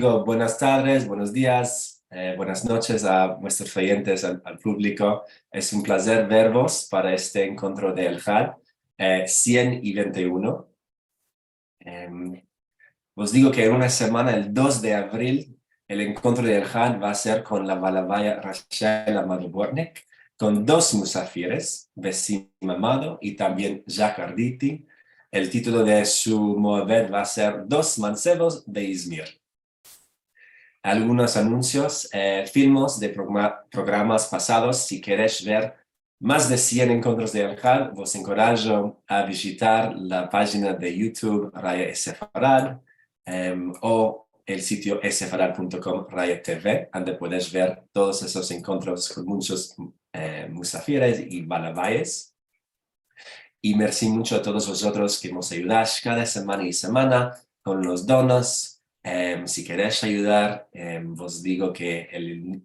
Buenas tardes, buenos días, buenas noches a nuestros oyentes, al público. Es un placer vervos para este encuentro de El Had 121. Os digo que en una semana, el 2 de abril, el encuentro de El Had va a ser con la Balabaya Rachel Amado-Bornek, con dos musafires, Bessim Amado y también Jacques Arditi. El título de su moabed va a ser Dos mancebos de Izmir. Algunos anuncios, filmos de programas pasados. Si queréis ver más de 100 encuentros de El Had, os encorajo a visitar la página de YouTube Raya Sefarad o el sitio sefarad.com Raya TV, donde puedes ver todos esos encuentros con muchos musafires y balabayes. Y merci mucho a todos vosotros que nos ayudáis cada semana y semana con los donos. Si queréis ayudar, os digo que el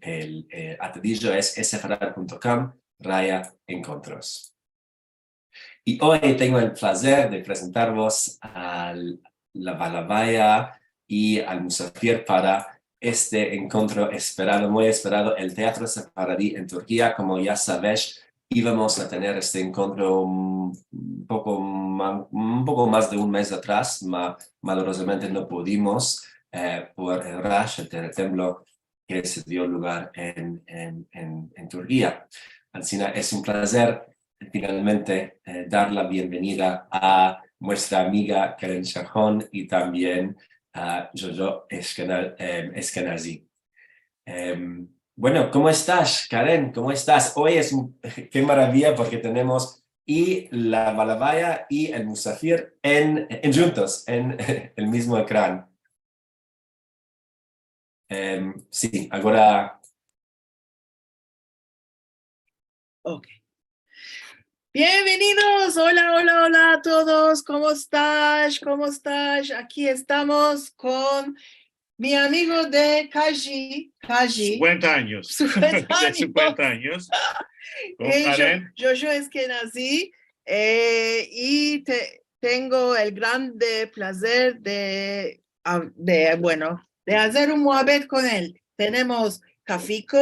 atadillo es sfr.com raya encontros. Y hoy tengo el placer de presentaros a la Balabaya y al Musafir para este encuentro esperado, muy esperado, el Teatro Sefaradí en Turquía. Como ya sabéis, íbamos a tener este encuentro un poco más de un mes atrás, malorosamente no pudimos por el Rash, el terremoto que se dio lugar en Turquía. Así es un placer finalmente dar la bienvenida a nuestra amiga Karen Shahon y también a Jojo Eskenazi. Bueno, ¿cómo estás, Karen? ¿Cómo estás? Hoy qué maravilla porque tenemos y la Balabaya y el Musafir juntos, en el mismo ecrán. Sí, ahora... Ok. Bienvenidos, hola a todos, ¿cómo estás? ¿Cómo estás? Aquí estamos con mi amigo de Kaji. 50 años. 50 años. 50 años. Con Karen. Yo es que nací y tengo el grande placer de hacer un muhabbet con él. Tenemos Cafiko,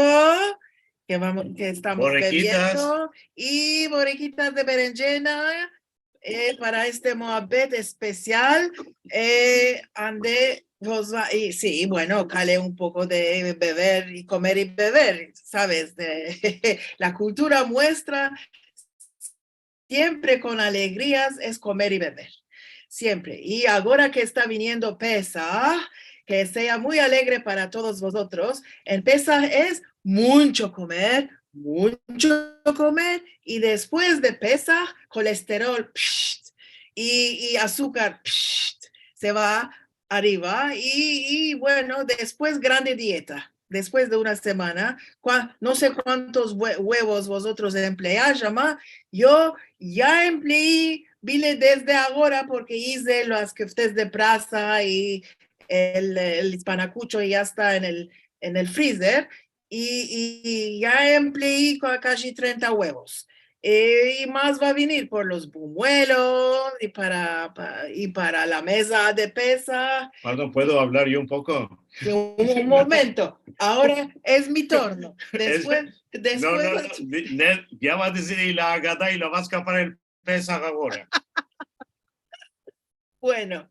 que estamos bebiendo, y borriquitas de berenjena para este muhabbet especial. Y sí, bueno, cale un poco de beber y comer y beber, ¿sabes? La cultura muestra siempre con alegrías es comer y beber, siempre. Y ahora que está viniendo Pesaj, que sea muy alegre para todos vosotros. En Pesaj es mucho comer, y después de Pesaj, colesterol y azúcar se va arriba y bueno, después grande dieta. Después de una semana, no sé cuántos huevos vosotros empleáis, yo ya empleé, vine desde ahora porque hice las keftes de praza y el hispanacucho ya está en el freezer y ya empleé casi 30 huevos. Y más va a venir por los buñuelos y para la mesa de pesa. ¿Cuándo puedo hablar yo un poco? Un momento, ahora es mi turno. Después no, ya vas a decir y la gata y lo vas a escapar el Pesaj ahora. Bueno,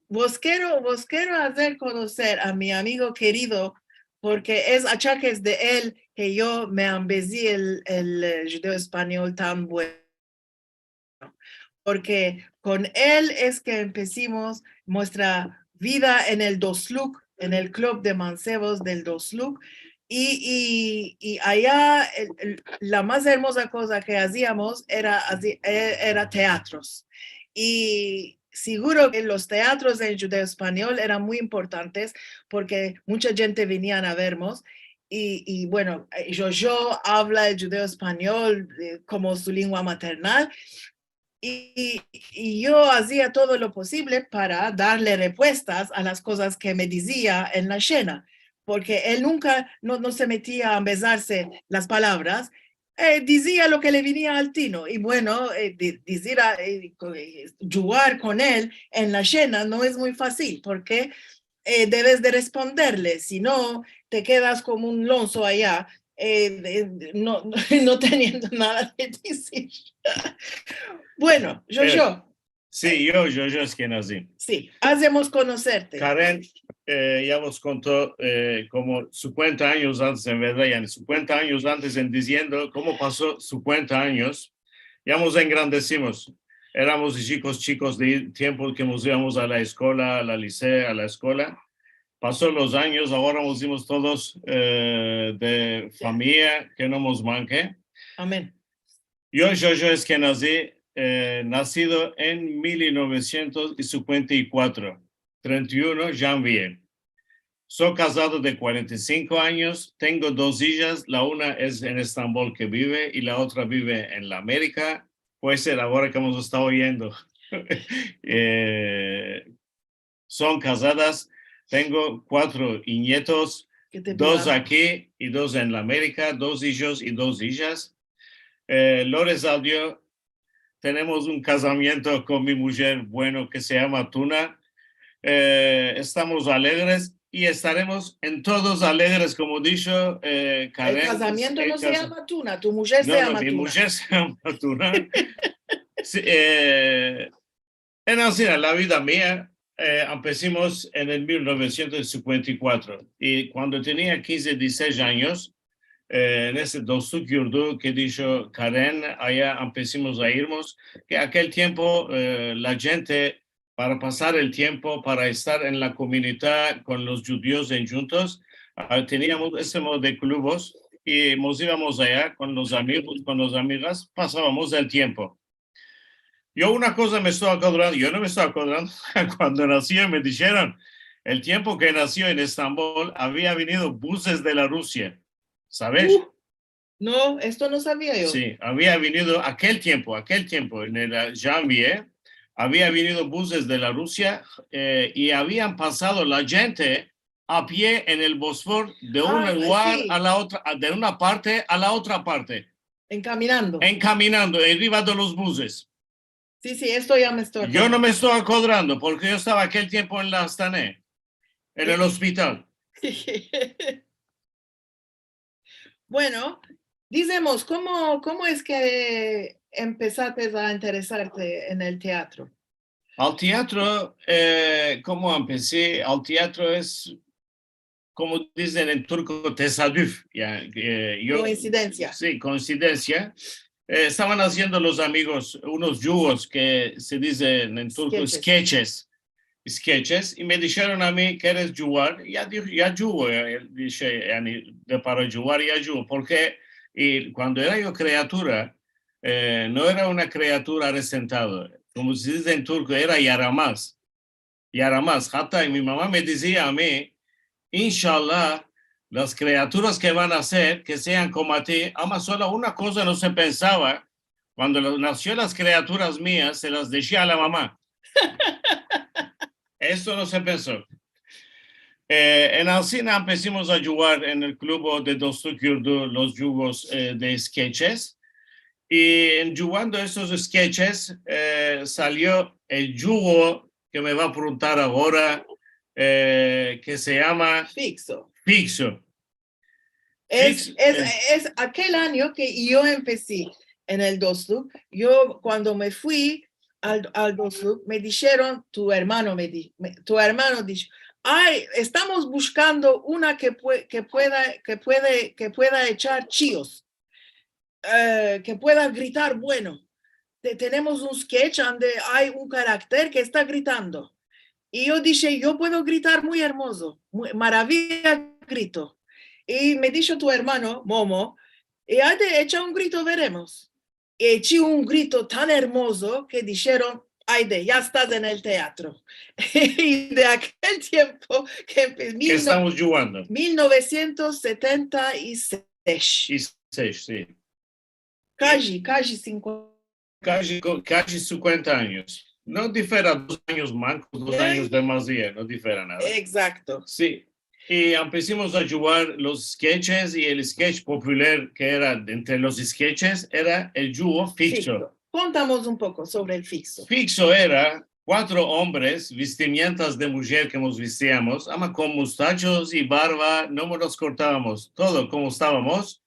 vos quiero hacer conocer a mi amigo querido porque es achaques de él que yo me ambezí el judeo español tan bueno. Porque con él es que empezamos nuestra vida en el Dosluk, en el club de mancebos del Dosluk, y allá la más hermosa cosa que hacíamos era teatros. Y seguro que los teatros en judeo español eran muy importantes porque mucha gente venía a vernos. Y bueno, yo habla el judeo español como su lengua maternal. Y yo hacía todo lo posible para darle respuestas a las cosas que me decía en la cena, porque él nunca no se metía a besarse las palabras, decía lo que le venía al tino. Y bueno, jugar con él en la cena no es muy fácil, porque debes de responderle, si no, te quedas como un lonzo allá, no, no teniendo nada que decir. Bueno, Jojo. Sí, yo Eskenazi. Sí, hacemos conocerte. Karen ya nos contó como 50 años antes, en verdad, ya 50 años antes en diciendo cómo pasó 50 años, ya nos engrandecimos. Éramos chicos de tiempo que nos íbamos a la escuela, a la liceo, a la escuela. Pasó los años, ahora nos dimos todos de familia que no nos manque. Amén. Yo Eskenazi, nacido en 1954, 31 de janvier. Soy casado de 45 años, tengo 2 hijas, la una es en Estambul que vive y la otra vive en la América. Puede ser ahora que hemos estado oyendo. Son casadas, tengo 4 nietos, 2 aquí y 2 en la América, 2 hijos y 2 hijas. Lores Audio, tenemos un casamiento con mi mujer bueno que se llama Tuna. Estamos alegres y estaremos en todos alegres, como dicho, Karen. El casamiento no se llama Tuna, tu mujer se llama Tuna. Mi mujer se llama Tuna. Sí, en así, la vida mía, empezamos en el 1954 y cuando tenía 15, 16 años, en ese dostluk yurdu que dijo Karen, allá empezamos a irnos, que aquel tiempo la gente, para pasar el tiempo, para estar en la comunidad con los judíos en juntos, teníamos ese modo de clubes y nos íbamos allá con los amigos, con las amigas, pasábamos el tiempo. Yo una cosa me estoy acordando, yo no me estoy acordando, cuando nací me dijeron, el tiempo que nació en Estambul había venido buses de la Rusia. ¿Sabes? No, esto no sabía yo. Sí, había venido aquel tiempo, en el janvier, había venido buses de la Rusia y habían pasado la gente a pie en el Bósforo de un lugar a la otra, de una parte a la otra parte. Encaminando, arriba de los buses. Sí, esto ya me estoy acordando. Yo no me estoy acordando porque yo estaba aquel tiempo en la Astané, en el hospital. Bueno, digamos, ¿cómo es que empezaste a interesarte en el teatro? Al teatro, ¿cómo empecé? Al teatro es, como dicen en turco, tesadüf. Coincidencia. Sí, coincidencia. Estaban haciendo los amigos unos yugos que se dicen en turco sketches, y me dijeron a mí que eres yugar, ya yugo, dije, de para yugar ya yugo, porque y cuando era yo criatura, no era una criatura resentada, como se dice en turco, era yaramaz, hasta mi mamá me decía a mí, inshallah, las criaturas que van a ser, que sean como a ti, ama solo una cosa no se pensaba, cuando nació las criaturas mías, se las dejé a la mamá. Esto no se pensó. En Alcina empezamos a jugar en el club de Dostluk Yurdu los jugos de sketches, y en jugando esos sketches salió el jugo que me va a preguntar ahora, que se llama Fixo. Es aquel año que yo empecé en el Dostluk. Yo cuando me fui al Dostluk me dijeron, tu hermano dijo, ay, estamos buscando una que pueda echar chíos, que pueda gritar bueno. Tenemos un sketch donde hay un carácter que está gritando. Y yo dije, yo puedo gritar muy hermoso, maravilla grito. Y me dijo tu hermano, Momo, echa un grito, veremos. Y eché un grito tan hermoso que dijeron, Aide, ya estás en el teatro. Y de aquel tiempo que estamos jugando. 1976. Sí. Casi 50. Casi 50 años. No difera 2 años mancos, 2 años de más día, no difera nada. Exacto. Sí. Y empezamos a jugar los sketches y el sketch popular que era entre los sketches era el jugo fixo. Contamos un poco sobre el fixo. Fixo era 4 hombres, vestimentas de mujer que nos vestíamos, ama con mostachos y barba, no nos cortábamos, todo como estábamos.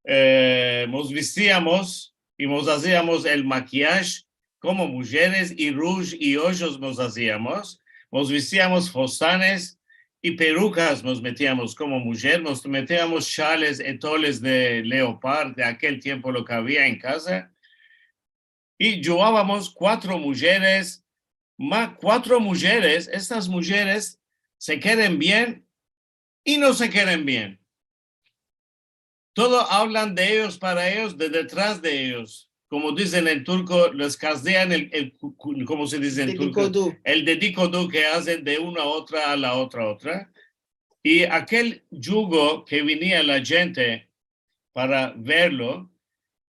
Nos vestíamos y nos hacíamos el maquillaje como mujeres y rouge y hoyos nos hacíamos. Nos vestíamos fostanes y perucas nos metíamos como mujer, nos metíamos chales, etoles de leopard, de aquel tiempo lo que había en casa. Y llevábamos 4 mujeres, más 4 mujeres, estas mujeres se quieren bien y no se quieren bien. Todo hablan de ellos para ellos, de detrás de ellos. Como dicen en turco, les castean ¿cómo se dice en turco? Dedikodu. El dedikodu que hacen de una a otra a la otra. Y aquel yugo que venía la gente para verlo,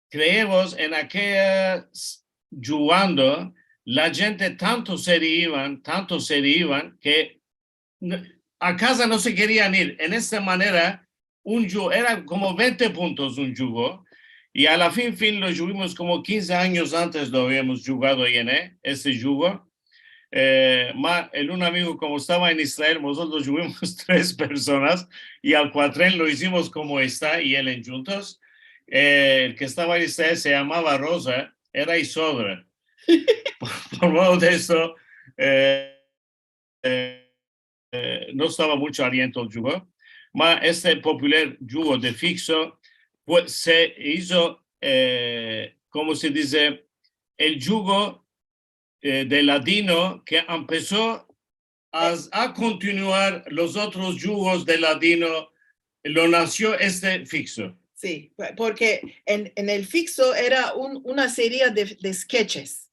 creemos en aquella yugando, la gente tanto se iban, que a casa no se querían ir. En esta manera, un yugo, era como 20 puntos un yugo, y a la fin lo yugamos como 15 años antes lo habíamos yugado en ese yugo. Un amigo, como estaba en Israel, nosotros yugamos 3 personas, y al cuatren lo hicimos como está, y él en juntos. El que estaba en Israel se llamaba Rosa, era Isodra. Por modo de eso, no estaba mucho aliento el yugo. Este popular yugo de fixo pues, se hizo, como se dice, el yugo de ladino que empezó a continuar los otros yugos de ladino, lo nació este fixo. Sí, porque en el fixo era una serie de sketches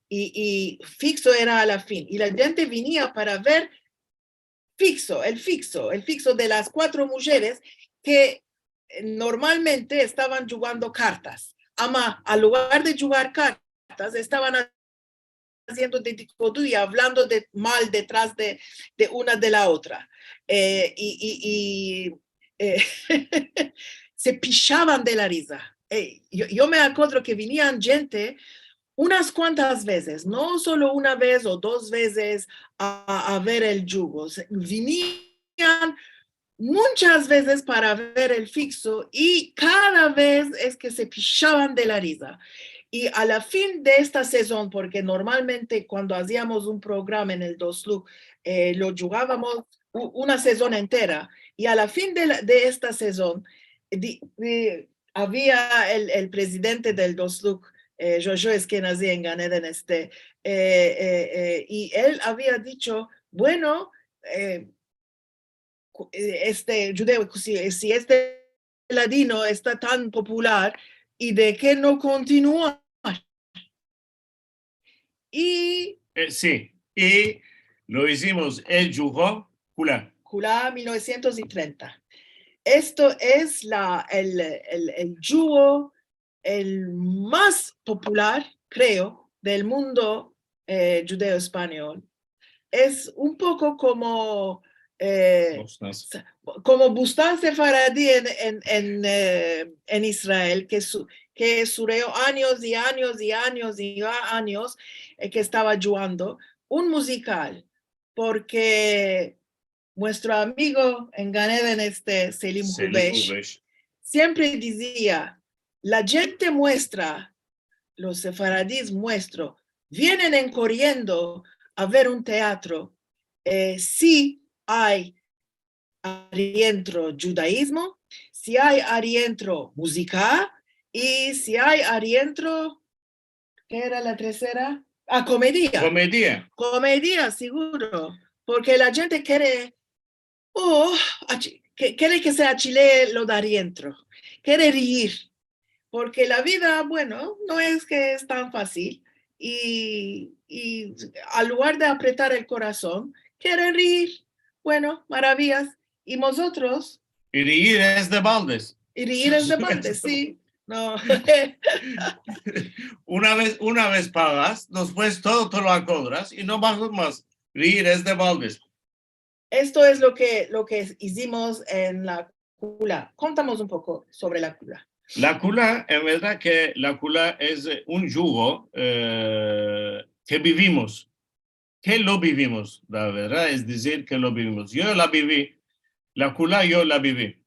y fixo era a la fin. Y la gente venía para ver el fixo de las 4 mujeres que normalmente estaban jugando cartas. Ama, al lugar de jugar cartas, estaban haciendo dedikodu y hablando mal detrás de una de la otra. Se pichaban de la risa. Yo me acuerdo que venían gente unas cuantas veces, no solo una vez o 2 veces a ver el yugo. Venían muchas veces para ver el fixo y cada vez es que se pichaban de la risa. Y a la fin de esta sesión, porque normalmente cuando hacíamos un programa en el Dosluk, lo jugábamos una sesión entera, y a la fin de esta sesión había el presidente del Dosluk, Jojo Eskenazi en Gan Eden y él había dicho, bueno, judeo, si este ladino está tan popular, ¿y de qué no continúa? Y sí, y lo hicimos el yugo Kula. Kula 1930. Esto es el yugo el más popular, creo, del mundo judeo-español. Es un poco como Bustan Sefaradí en Israel, que sureó años y años y años y años que estaba jugando un musical, porque nuestro amigo en Gan Eden Selim Hubesh siempre decía, la gente muestra, los sefaradíes muestro, vienen corriendo a ver un teatro si hay adentro judaísmo, si hay adentro música y si hay adentro, ¿qué era la tercera? Comedia. Comedia, seguro, porque la gente quiere que sea chile lo de adentro, quiere reír, porque la vida, bueno, no es que es tan fácil y al lugar de apretar el corazón, quiere reír, bueno, maravillas, y nosotros... Y reír es de baldes. Y reír es de baldes, sí. No. una vez pagas, después todo te lo acobras y no bajas más. Reír es de baldes. Esto es lo que hicimos en la Kula. Contamos un poco sobre la Kula. La Kula, en verdad que la Kula es un yugo que vivimos. que lo vivimos, la verdad es decir que lo vivimos. Yo la viví, la Kula yo la viví.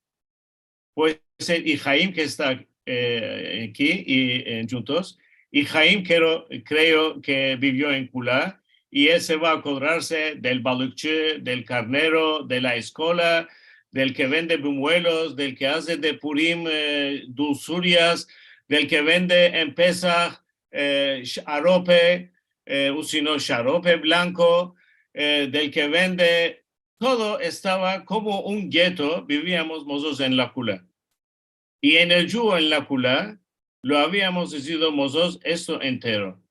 Pues y Jaime que está aquí y juntos, y Jaime creo que vivió en Kula, y él se va a acordarse del baluche, del carnero, de la escuela, del que vende buñuelos, del que hace de Purim dulzurias, del que vende en Pesach arope, o si no, xarope blanco, del que vende, todo estaba como un gueto, vivíamos nosotros en la Kula. Y en el yugo, en la Kula, lo habíamos decidido nosotros esto entero.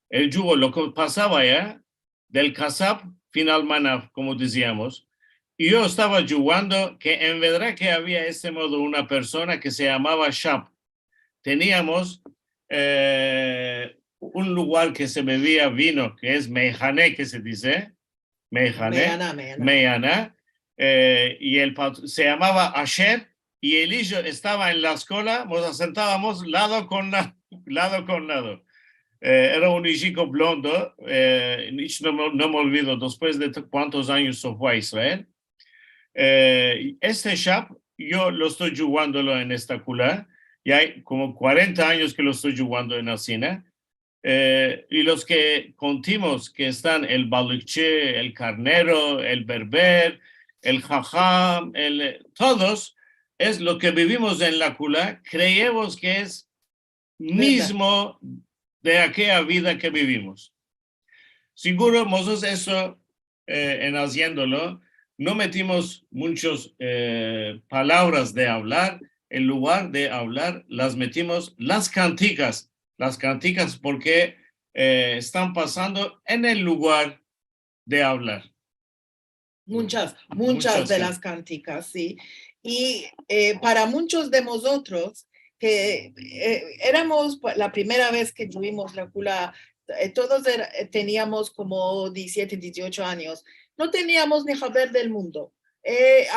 El yugo, lo que pasaba ya, del kasab final manaf, como decíamos, y yo estaba jugando que en verdad que había este modo una persona que se llamaba Shab. Teníamos un lugar que se bebía vino, que es Meijané, que se dice, Meyana, y se llamaba Asher, y el hijo estaba en la escuela, nos sentábamos lado con lado. Era un chico blondo, no me olvido, después de cuántos años se fue a Israel. Este Shab, yo lo estoy jugándolo en esta Kula, y hay como 40 años que lo estoy jugando en Asina. Y los que contimos que están el baluche, el carnero, el berber, el jajam, todos, es lo que vivimos en la Kula, creemos que es mismo de aquella vida que vivimos. Seguro, nosotros eso, en haciéndolo, no metimos muchas palabras de hablar, en lugar de hablar, las metimos las canticas porque están pasando en el lugar de hablar. Muchas de las cánticas, sí. Y para muchos de nosotros, que éramos la primera vez que tuvimos la Kula, todos teníamos como 17, 18 años. No teníamos ni saber del mundo. Es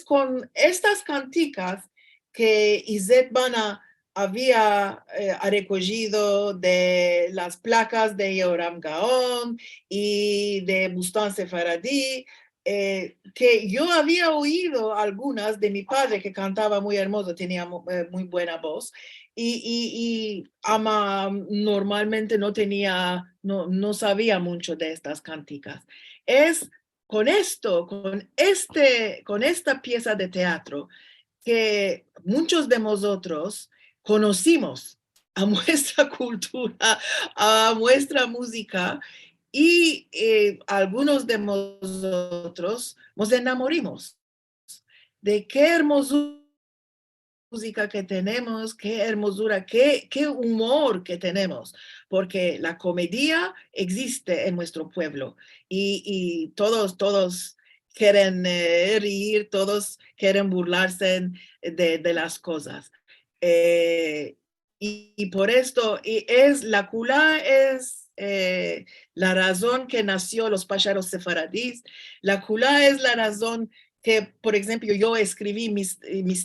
con estas cánticas que Izet Bana había recogido de las placas de Yoram Gaon y de Bustán Sefaradí, que yo había oído algunas de mi padre que cantaba muy hermoso, tenía muy buena voz, y normalmente no sabía mucho de estas cánticas. Es con esta pieza de teatro que muchos de nosotros conocimos a nuestra cultura, a nuestra música, y algunos de nosotros nos enamoramos de qué hermosura música que tenemos, qué hermosura, qué humor que tenemos, porque la comedia existe en nuestro pueblo y todos quieren reír, todos quieren burlarse de las cosas. Y por esto, la Kula es la razón que nació los pájaros sefaradíes. La Kula es la razón que, por ejemplo, yo escribí mis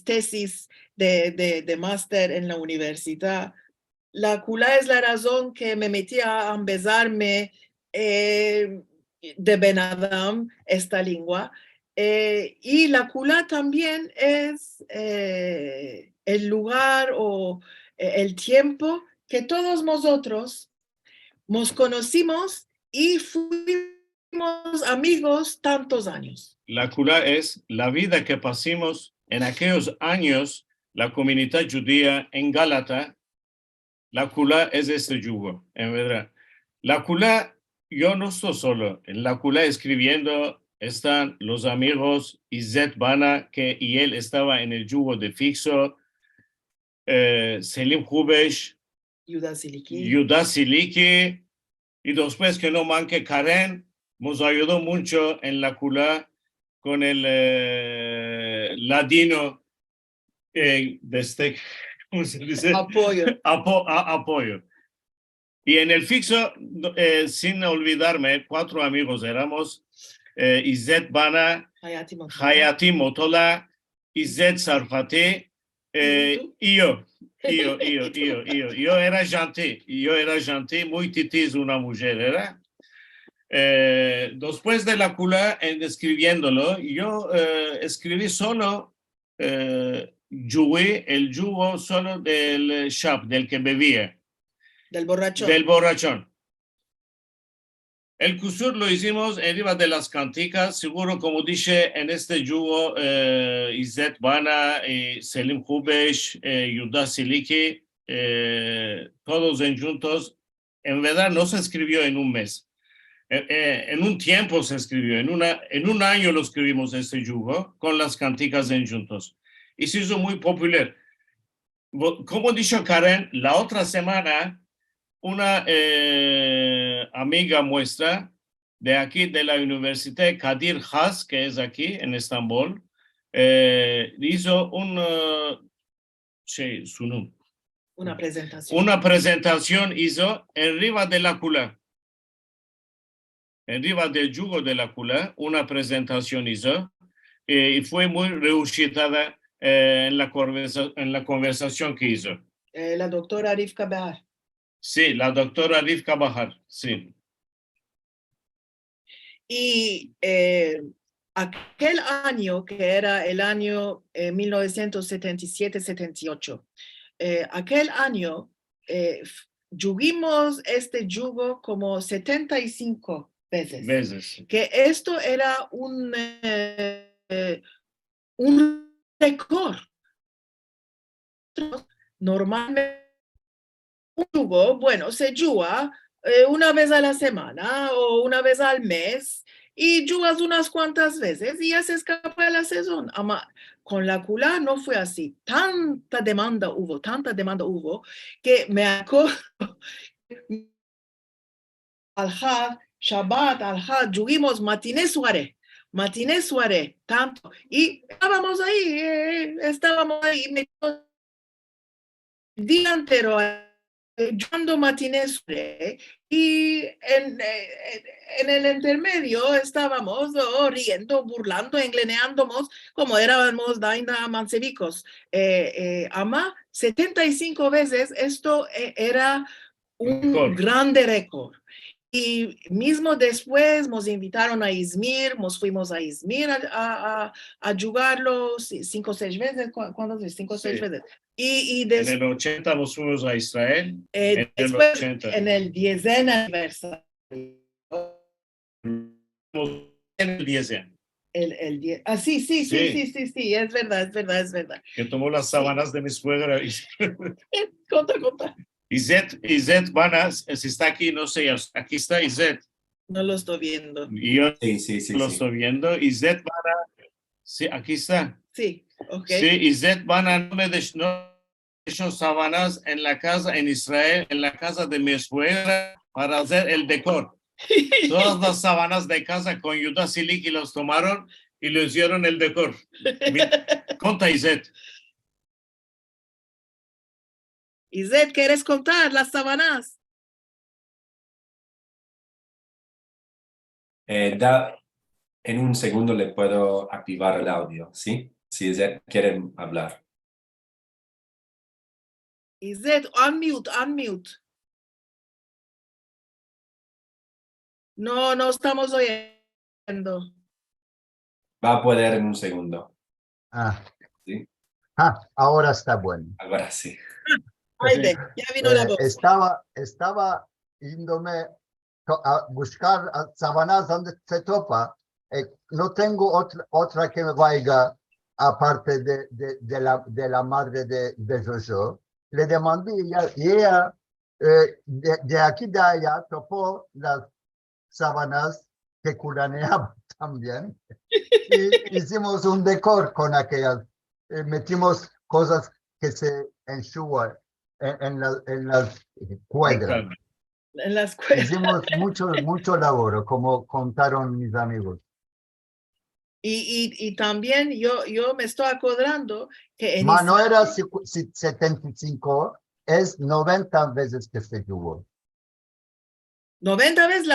tesis de máster en la universidad. La Kula es la razón que me metí a empezarme de Ben Adam, esta lengua. Y la Kula también es el lugar o el tiempo que todos nosotros nos conocimos y fuimos amigos tantos años. La Kula es la vida que pasamos en aquellos años, la comunidad judía en Gálata. La Kula es este yugo, en verdad. La Kula, yo no estoy solo. En la Kula escribiendo están los amigos Izet Bana, y él estaba en el yugo de Fixo, Selim Hubesh, Yuda Siliki, y después que no manque Karen, nos ayudó mucho en la Kula con el ladino ¿cómo se dice? Apoyo. Y en el Fixo, sin olvidarme, 4 amigos éramos, Izet Bana, Hayati Motola, Izet Sarfati, y yo. Yo era gentil, muy titiz una mujer, ¿era? Después de la kula, en escribiéndolo, yo escribí solo el yugo solo del shab, del que bebía, Del borrachón. del borrachón. El kusur lo hicimos arriba de las canticas, seguro como dije en este yugo, İzzet Bana, Selim Hubeş, Yuda Siliki, todos juntos. En verdad no se escribió en un mes. En un tiempo se escribió, en un año lo escribimos este yugo con las canticas en juntos. Y se hizo muy popular. Como dijo Karen, la otra semana una amiga nuestra de aquí de la Universidad Kadir Has, que es aquí en Estambul, hizo Una presentación. Una presentación hizo arriba de la kula. Arriba del yugo de la kula, una presentación hizo y fue muy reuscitada en la conversación que hizo. La doctora Rivka Bahar. Sí, la doctora Rivka Bahar, sí. Y aquel año, que era el año 1977-78, aquel año yugimos este yugo como 75 veces. Que esto era un récord. Normalmente un yugo, bueno, se yuga una vez a la semana o una vez al mes y yugas unas cuantas veces y ya se escapa de la sesión. Con la kula no fue así. Tanta demanda hubo que me acuerdo al-Had, Shabbat, al-Had, yugimos matiné suaré, tanto. Y estábamos ahí, el día entero yendo matinés y en el intermedio estábamos riendo, burlando, engleneándonos como éramos daina mansevicos. 75 veces esto era un grande récord. Y mismo después nos invitaron a Izmir, nos fuimos a Izmir a jugarlo 5 o 6 veces, ¿cuántas veces? 5 o 6 veces. En el 80 nos fuimos a Israel. Después, en el 10º aniversario. En el 10º. Sí, es verdad. Que tomó las sábanas de mi suegra. Conta. Izzet Bana, si está aquí, no sé, aquí está Izzet. No lo estoy viendo. Yo lo estoy viendo. Izzet Bana, sí, aquí está. Sí, ok. Sí, Izzet Bana no me dejó sábanas en la casa, en Israel, en la casa de mi suegra, para hacer el decor. Todas las sábanas de casa con Yuda Siliki los tomaron y le hicieron el decor. Conta, Izzet. Izzet, ¿quieres contar las sábanas? En un segundo le puedo activar el audio, ¿sí? Si Izzet quiere hablar. Izzet, unmute. No estamos oyendo. Va a poder en un segundo. ¿Sí? Ahora está bueno. Ahora sí. Ya vino la voz. Estaba yéndome a buscar sábanas donde se topa. No tengo otra que me vaya aparte de la madre de Jojo. Le demandé y ella de aquí de allá topó las sábanas que curaneaban también. Y hicimos un decor con aquellas. Metimos cosas que se enchuan en las cuadras. En las cuadras. Hicimos mucho labor, como contaron mis amigos. Y también yo me estoy acordando que en no era 75, es 90 veces que se tuvo. 90 veces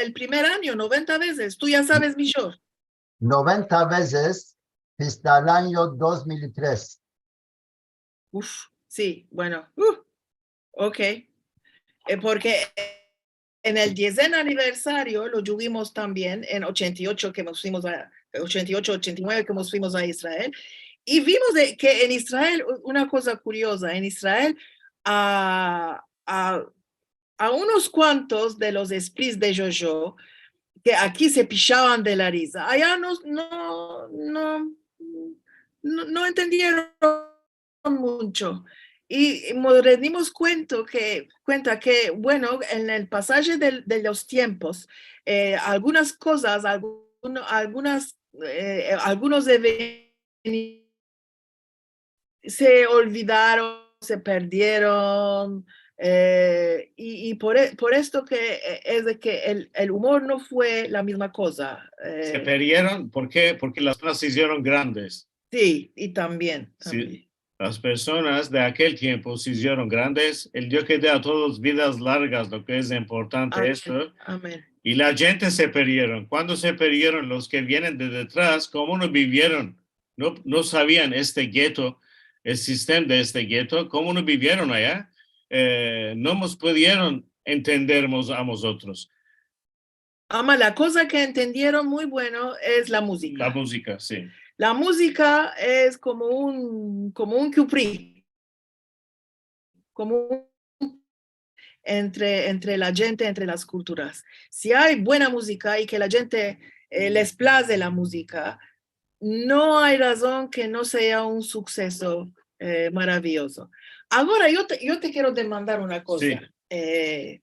el primer año, 90 veces. Tú ya sabes, Mishor. 90 veces hasta el año 2003. Sí, bueno. Ok. Porque en el 10º aniversario lo tuvimos también en 88 que nos fuimos a 88, 89 que nos fuimos a Israel y vimos que en Israel, una cosa curiosa, en Israel a unos cuantos de los esprits de JoJo que aquí se pichaban de la risa, allá no entendieron mucho. Y nos dimos cuenta que, bueno, en el pasaje de los tiempos, algunas cosas, algunos eventos se olvidaron, se perdieron, y por esto que es de que el humor no fue la misma cosa. Se perdieron, ¿por qué? Porque las personas se hicieron grandes. Sí, y también. Sí, las personas de aquel tiempo se hicieron grandes. El Dios que da a todos vidas largas, lo que es importante Amén, esto. amén. Y la gente se perdieron. Cuando se perdieron los que vienen de detrás, ¿cómo no vivieron? No sabían este gueto, el sistema de este gueto, ¿cómo no vivieron allá? No nos pudieron entendernos a nosotros. Ama, la cosa que entendieron muy bueno es la música. La música, sí. La música es como un cupri, como entre la gente, entre las culturas. Si hay buena música y que la gente les place la música, no hay razón que no sea un suceso maravilloso. Ahora, yo te quiero demandar una cosa. Sí.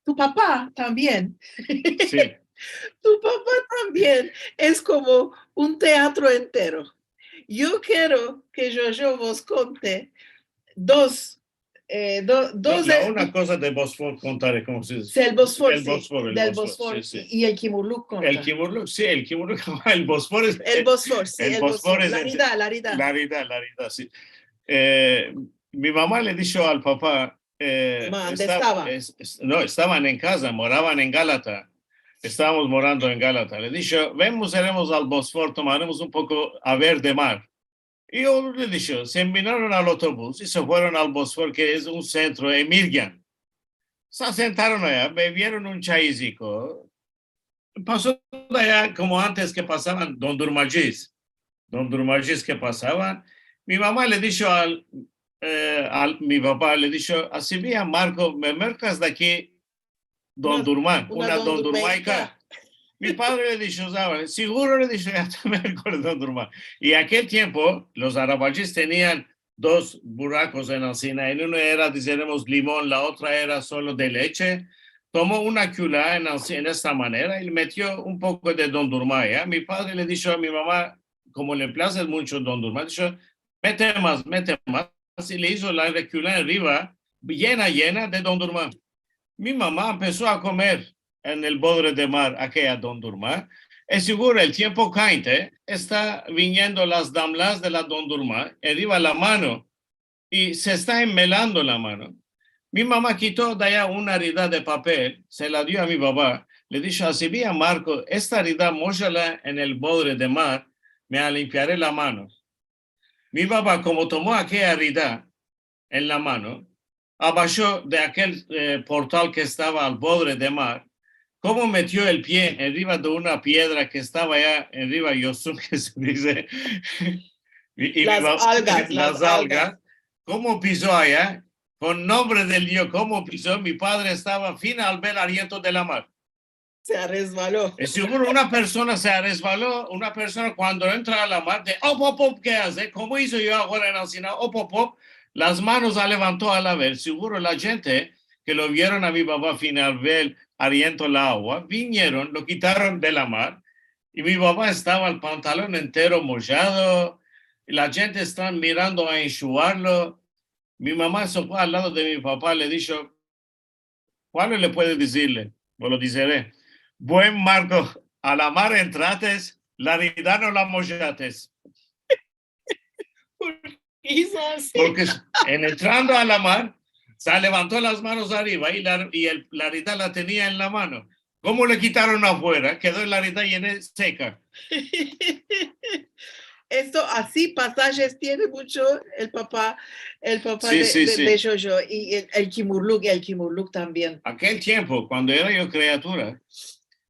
Tu papá también. Sí. Tu papá también es como un teatro entero. Yo quiero que yo vos conte Una cosa de Bosfor contaré, ¿cómo se dice? El Bosfor, el Bosfor, del Bosfor, sí. Y el Kimurluk conta. El Kimurluk, sí, el Kimurluk, el Bosfor es... El Bosfor, sí, el Bosfor. Es... La Arida, sí. Mi mamá le dijo al papá... ¿Dónde estaban? No, estaban en casa, moraban en Gálata. Estábamos morando en Gálata. Le dijo, iremos al Bosfor, tomaremos un poco a ver de mar. Y yo le dije, se enviaron al autobús y se fueron al Bosfor, que es un centro en Mirgan. Se sentaron allá, bebieron un chaycico. Pasó allá como antes que pasaban Don Durmagis que pasaban. Mi mamá le dijo mi papá, le dijo, así bien, Marco, me marcas de aquí Don Durmán, una Don Durmaica. Mi padre le dijo, ¿sabes? Seguro le dijo, ya me acuerdo Don Durmán. Y aquel tiempo, los arabachis tenían 2 buracos en la cena. En uno era, dijéramos, limón, la otra era solo de leche. Tomó una cula en esta manera y metió un poco de Don Durmán. ¿Ya? Mi padre le dijo a mi mamá, como le place mucho Don Durmán, dijo, mete más. Y le hizo la recula arriba, llena de Don Durmán. Mi mamá empezó a comer en el bodre de mar aquella Don Durmán. Es seguro, el tiempo cainte, está viniendo las damlas de la Don Durmán, arriba la mano, y se está enmelando la mano. Mi mamá quitó de allá una harina de papel, se la dio a mi papá, le dijo, así bien, Marco, esta harina, mójala en el bodre de mar, me limpiaré la mano. Mi papá, como tomó aquella harina en la mano, abajó de aquel portal que estaba al borde de mar, como metió el pie arriba de una piedra que estaba allá arriba, Yosun, que se dice, y las algas, cómo pisó allá, con nombre del Dios, cómo pisó, mi padre estaba fina al ver aliento de la mar. Se resbaló. Es seguro una persona se resbaló, una persona cuando entra a la mar, de ¿qué hace? ¿Cómo hizo yo ahora en el Sina? Las manos la levantó a la vez. Seguro la gente que lo vieron a mi papá final ver aliento el agua, vinieron, lo quitaron de la mar y mi papá estaba el pantalón entero mojado y la gente está mirando a enjuarlo. Mi mamá se fue al lado de mi papá, le dijo, ¿cuál le puede decirle? Pues lo diré. Buen Marco, a la mar entrates, la herida no la mojates. Porque en entrando a la mar, se levantó las manos arriba y la herida la tenía en la mano. ¿Cómo le quitaron afuera? Quedó la herida llena seca. Esto así pasajes tiene mucho el papá Sí, de Jojo y el Kimurluk también. Aquel tiempo, cuando era yo criatura,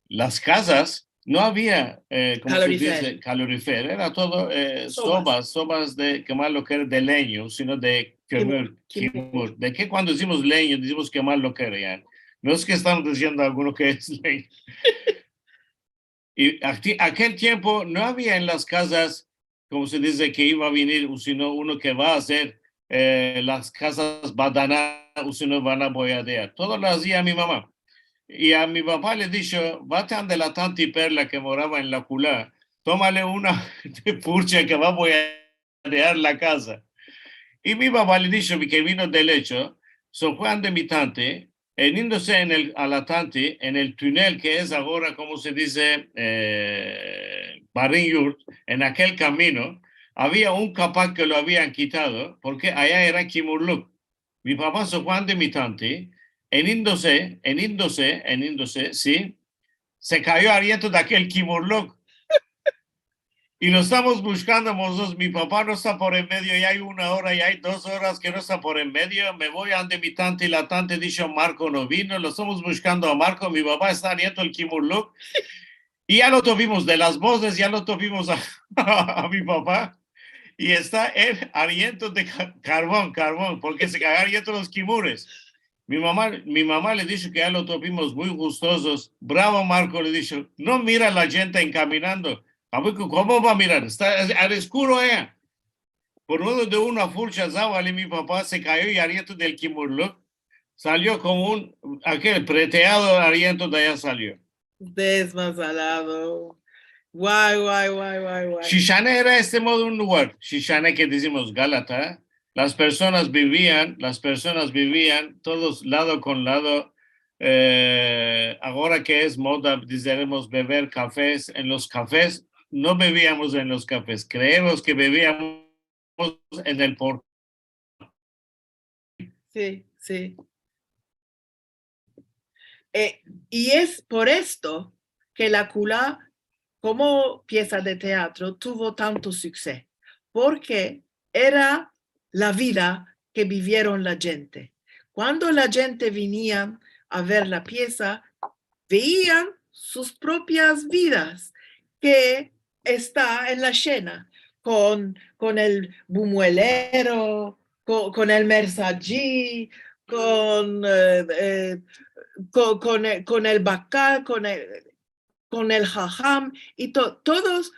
las casas no había, ¿cómo se dice? Calorifer. Era todo sobas de quemar lo que era de leño, sino de quemur. ¿De qué cuando decimos leño decimos quemar lo que era? Ya? No es que estamos diciendo alguno que es leño. Y aquel tiempo no había en las casas, como se dice, que iba a venir, sino uno que va a hacer las casas badaná, sino van a boyadear. Todo lo hacía mi mamá. Y a mi papá le dijo, vate ante la tanti Perla que moraba en la culá, tómale una purcha que va a boyadear la casa. Y mi papá le dijo que vino del hecho, so fue ante mi tante, yéndose a la tante, en el túnel que es ahora, como se dice, Barin Yurt, en aquel camino, había un capaz que lo habían quitado, porque allá era Kimurluk. Mi papá se fue ante mi tante, yéndose, sí, se cayó ariento de aquel Kimurluk. Y lo estamos buscando nosotros. Mi papá no está por en medio, y hay 1 hora, y hay 2 horas que no está por en medio. Me voy ante mi tante y la tante dice, Marco no vino. Lo estamos buscando a Marco. Mi papá está ariento el Kimurluk. Y ya lo tuvimos de las voces, ya lo tuvimos a mi papá. Y está él ariento de carbón, porque se cagaron ariento los kimures. Mi mamá le dijo que ya lo tuvimos muy gustosos. Bravo, Marco, le dijo, no mira la gente encaminando. ¿Cómo va a mirar? Está al oscuro allá. Por uno de una furcha zábal, mi papá se cayó y ariento del Kimurluk salió como aquel preteado ariento de allá salió. Desmasalado. Guay. Shishane era modo un lugar. Shishane que decimos Gálata. Las personas vivían todos lado con lado. Ahora que es moda, diremos beber cafés. En los cafés no bebíamos en los cafés. Creemos que bebíamos en el portal. Sí. Y es por esto que la Culá, como pieza de teatro, tuvo tanto éxito, porque era la vida que vivieron la gente. Cuando la gente venía a ver la pieza, veían sus propias vidas, que está en la escena, con el bumuelero, con el mensají, con el bacal, con el jajam, y todos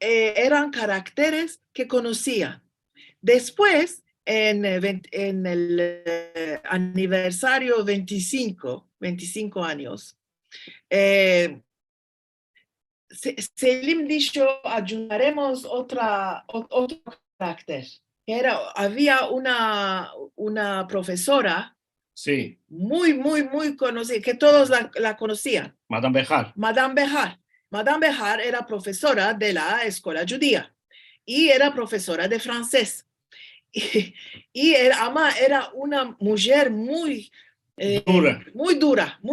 eran caracteres que conocía. Después, en el aniversario 25 años, Selim dijo, ayudaremos otro carácter. Había una profesora, sí, muy conocida, que todos la conocían. Madame Behar. Madame Behar era profesora de la escuela judía y era profesora de francés. Y era una mujer muy dura.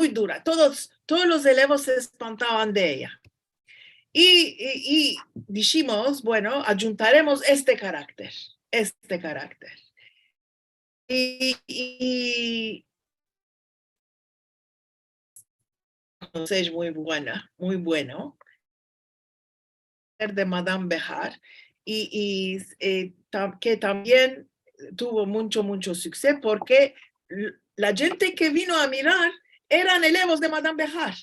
Todos los elevos se espantaban de ella. Y dijimos, bueno, ayuntaremos este carácter. Y es muy bueno, de Madame Behar, y que también tuvo mucho éxito, porque la gente que vino a mirar eran elevos de Madame Behar,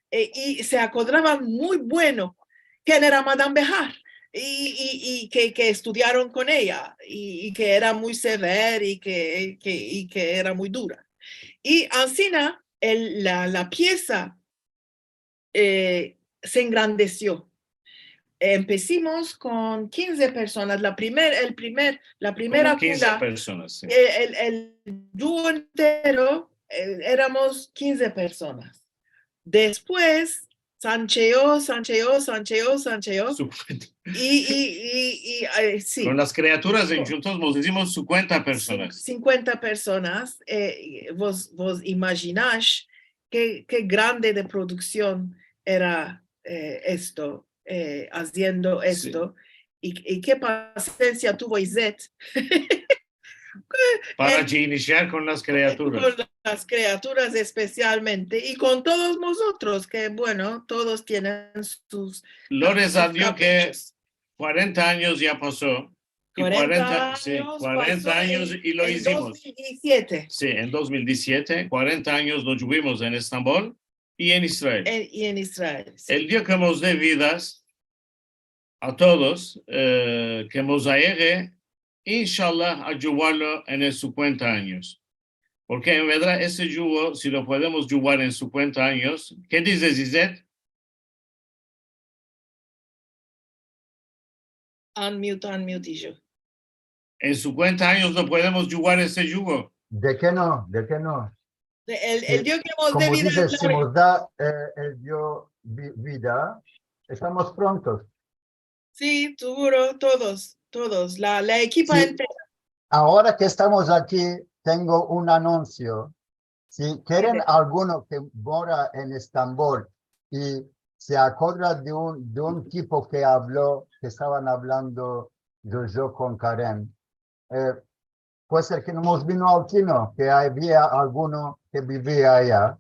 y se acordaban muy bueno quién era Madame Behar, y que estudiaron con ella, y que era muy severa, y que era muy dura. Y así la pieza se engrandeció. Empecimos con 15 personas. La primera 15 personas. Sí. El dúo entero éramos 15 personas. Después sancheó. Y sí. Con las criaturas juntos nos hicimos 50 personas. 50 personas. Vos imaginás qué grande de producción era esto, haciendo esto. y qué paciencia tuvo Izet para iniciar con las criaturas. con las criaturas especialmente, y con todos nosotros, que bueno, todos tienen sus Gloria a Dios que caprichos. 40 años ya pasó. Y 40 pasó años y lo en hicimos. 2017. Sí, en 2017, 40 años lo tuvimos en Estambul y en Israel. Y en Israel. Sí. El Dios que nos dé vidas a todos, que nos llegue, inshallah, a ayudarlo en sus 50 años. Porque en verdad ese yugo, si lo podemos ayudar en sus 50 años, ¿qué dices, Izet? Unmute y yo. En sus 50 años no podemos ayudar ese yugo. ¿De qué no? ¿De qué no? El Dios que nos dé Como vida. dices, si nos da el Dios vida, estamos prontos. Sí, seguro, todos, la equipa Sí. entera. Ahora que estamos aquí, tengo un anuncio. Si quieren alguno que mora en Estambul y se acuerda de un tipo que habló, que estaban hablando yo con Karen, puede ser que nos vino al chino, que había alguno que vivía allá.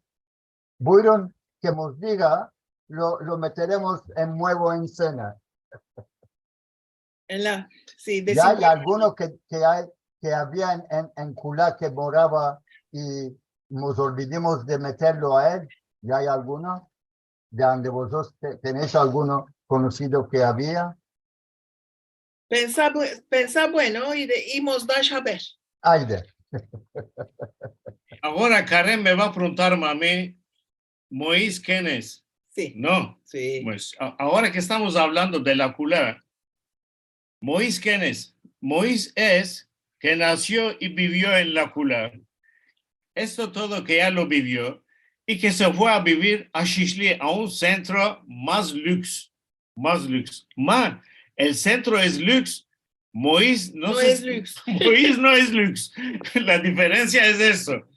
Byron, que nos diga, lo meteremos en nuevo en escena. Sí, de Ya hay 50. alguno que había en Culá que moraba y nos olvidemos de meterlo a él. ¿Ya hay alguno? ¿De donde vosotros tenéis alguno conocido que había? Pensá bueno y nos vas a ver. Aide. Ahora Karen me va a preguntar a mí, Moisés, ¿quién es? Sí. No. Sí. Pues ahora que estamos hablando de la culá, Moisés, ¿quién es? Moisés es que nació y vivió en la culá. Esto todo que ya lo vivió y que se fue a vivir a Shishli, a un centro más luxe. El centro es luxe. Moisés no es luxe. Moisés no es luxe. La diferencia es eso.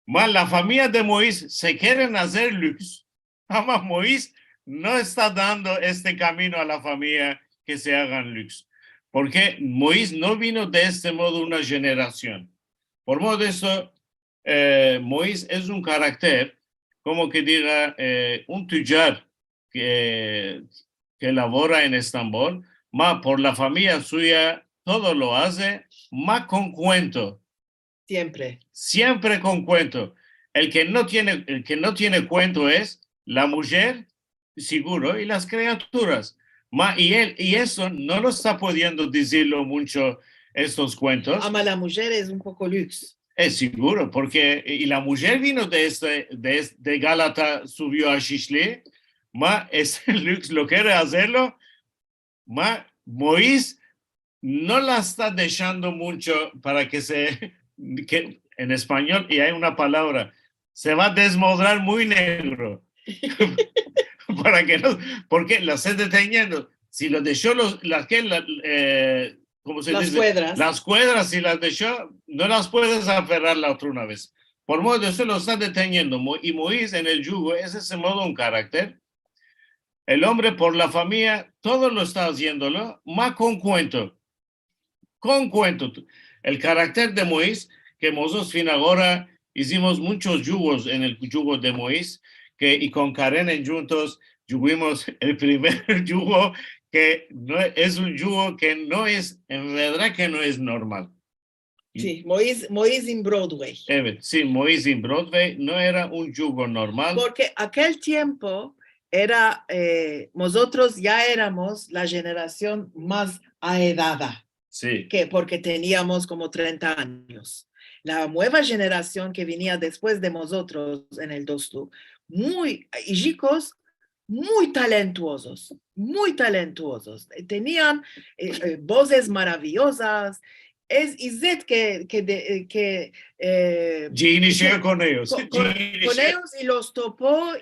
La familia de Moisés se quieren hacer luxe. Moisés no está dando este camino a la familia que se hagan luxe. Porque Moisés no vino de este modo una generación. Por modo de eso, Moisés es un carácter, como que diga, un tujar que labora en Estambul, por la familia suya, todo lo hace, con cuento. Siempre con cuento. El que no tiene cuento es la mujer, seguro, y las criaturas. Y eso no lo está pudiendo decirlo mucho estos cuentos. La mujer es un poco luxe. Es seguro, porque y la mujer vino de Gálata, subió a Shishli, ese luxe lo quiere hacerlo, Moisés no la está dejando mucho para que en español, y hay una palabra, se va a desmodrar muy negro. Para que no, porque la está deteniendo. Si lo dejó ¿cómo se dice? Cuedras. Las cuadras, si las dejó, no las puedes aferrar la otra una vez. Por modo de eso lo está deteniendo. Y Moisés en el yugo es ese modo un carácter. El hombre por la familia, todo lo está haciéndolo, más con cuento. Con cuento. El carácter de Moisés, que nosotros fin ahora hicimos muchos yugos en el yugo de Moisés, y con Karen en juntos yugimos el primer yugo, que no, es un yugo que no es, en verdad que no es normal. Sí, Moisés en Broadway. Sí, Moisés en Broadway no era un yugo normal. Porque aquel tiempo era, nosotros ya éramos la generación más aedada. Sí. Porque teníamos como 30 años. La nueva generación que venía después de nosotros en el Dostuk, y chicos muy talentuosos, tenían voces maravillosas. Es Izet que inició con ellos. Con ellos y los topó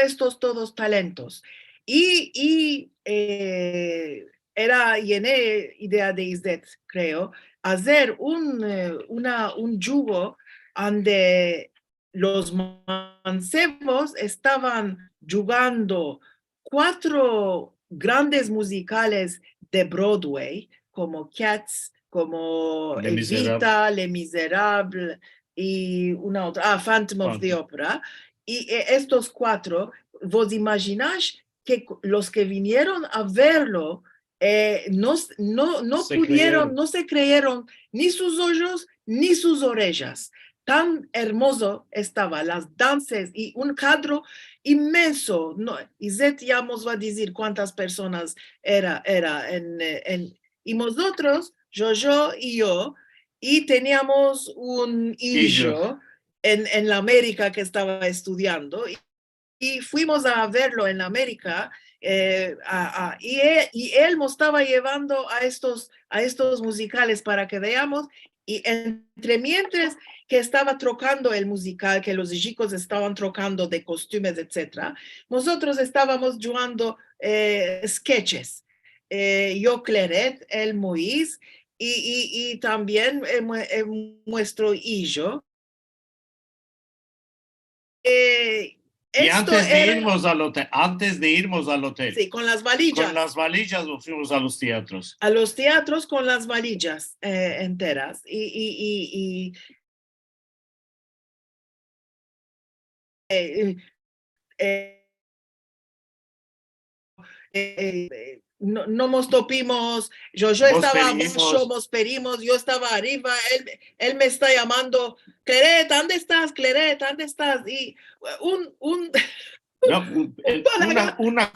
estos todos talentos. Y era idea de Izet, creo, hacer un yugo donde los mancebos estaban jugando 4 grandes musicales de Broadway, como Cats, como Les Evita, Les Miserables y una otra, Phantom of the Opera. Y estos cuatro, vos imaginás que los que vinieron a verlo no pudieron, no se creyeron ni sus ojos ni sus orejas. Tan hermoso estaba, las danzas y un cuadro inmenso. No, Izet ya nos va a decir cuántas personas era y nosotros, yo y yo, y teníamos un hijo en la América que estaba estudiando y fuimos a verlo en la América y él nos estaba llevando a estos musicales para que veamos y entre mientras que estaba trocando el musical, que los chicos estaban trocando de costumes, etc., nosotros estábamos jugando sketches. Yo, Claret, el Moïse y también nuestro hijo. Y antes de irnos al hotel. Sí, con las valillas. Con las valillas nos fuimos a los teatros. A los teatros con las valillas enteras. No nos topimos, yo estaba abajo, nos pedimos, yo estaba arriba, él me está llamando, Claret, ¿dónde estás? Claret, ¿dónde estás? Y una